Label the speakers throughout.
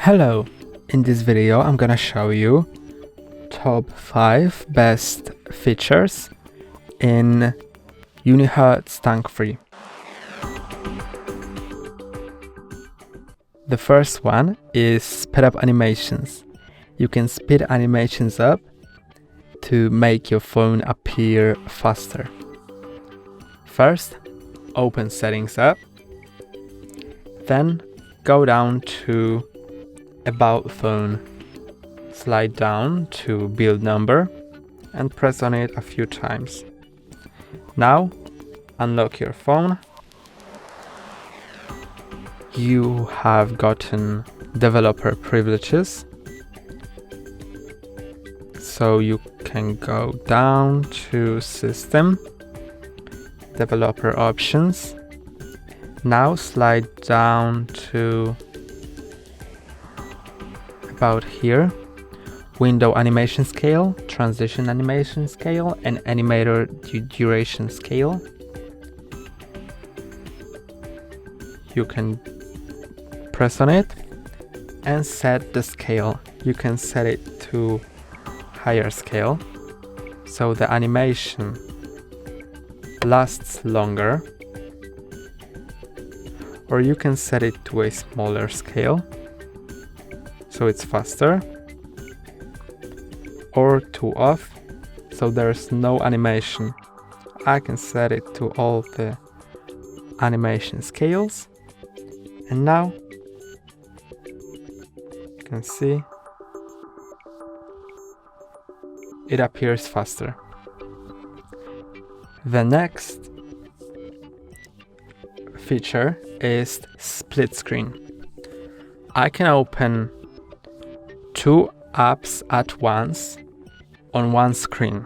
Speaker 1: Hello, in this video I'm gonna show you top 5 best features in UNIHERTZ Tank Free. The first one is speed up animations. You can speed animations up to make your phone appear faster. First, open Settings app, then go down to About Phone, slide down to Build Number and press on it a few times. Now unlock your phone. You have gotten developer privileges, so you can go down to System, Developer Options. Now slide down to about here, Window Animation Scale, Transition Animation Scale, and Animator Duration Scale. You can press on it and set the scale. You can set it to higher scale, so the animation lasts longer, or you can set it to a smaller scale, so it's faster, or to off, so there's no animation. I can set it to all the animation scales, and now you can see it appears faster. The next feature is split screen. I can open 2 apps at once on one screen.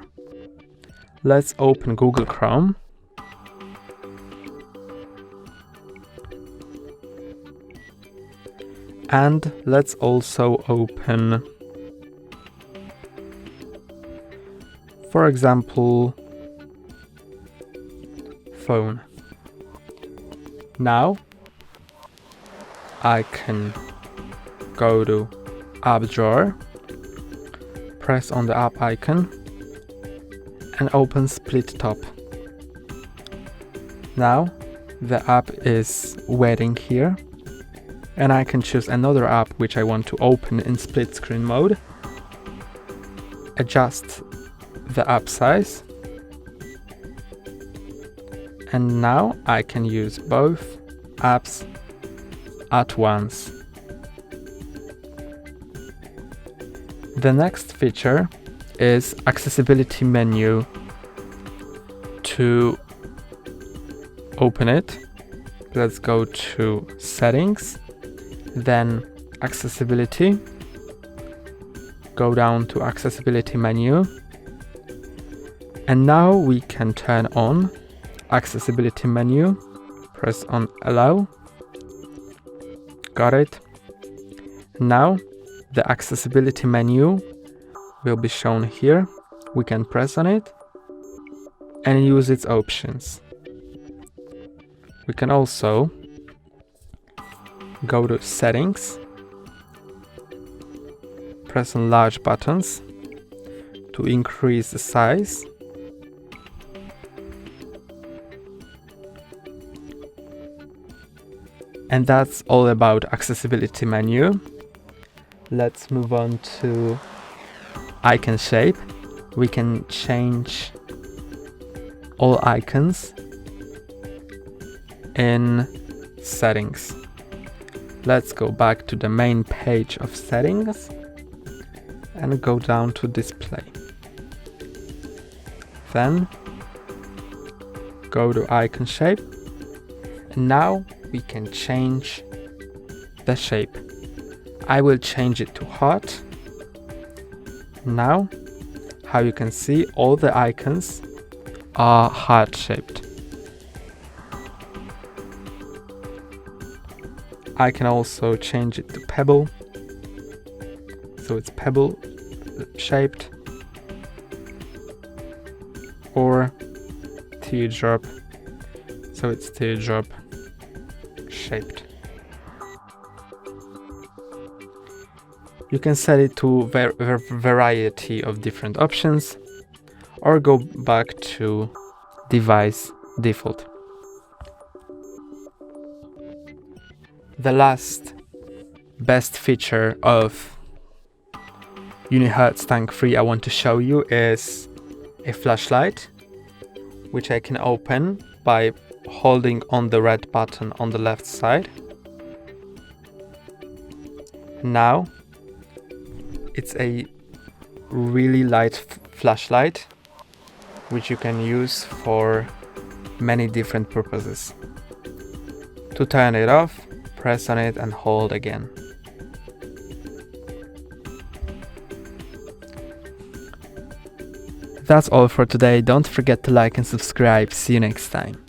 Speaker 1: Let's open Google Chrome. And let's also open, for example, phone. Now I can go to App Drawer, press on the app icon and open Split Top. Now the app is waiting here, and I can choose another app which I want to open in split screen mode, adjust the app size, and now I can use both apps at once. The next feature is accessibility menu. To open it, let's go to Settings, then Accessibility, go down to Accessibility menu, and now we can turn on Accessibility menu, press on Allow, got it. Now the accessibility menu will be shown here. We can press on it and use its options. We can also go to Settings, press on large buttons to increase the size, and that's all about accessibility menu. Let's move on to icon shape. We can change all icons in Settings. Let's go back to the main page of Settings and go down to Display. Then go to icon shape, and now we can change the shape. I will change it to heart. Now, how you can see, all the icons are heart shaped. I can also change it to pebble, so it's pebble shaped, or teardrop, so it's teardrop shaped. You can set it to variety of different options or go back to device default. The last best feature of UNIHERTZ Tank 3 I want to show you is a flashlight, which I can open by holding on the red button on the left side. Now it's a really light flashlight which you can use for many different purposes. To turn it off, press on it and hold again. That's all for today. Don't forget to like and subscribe. See you next time.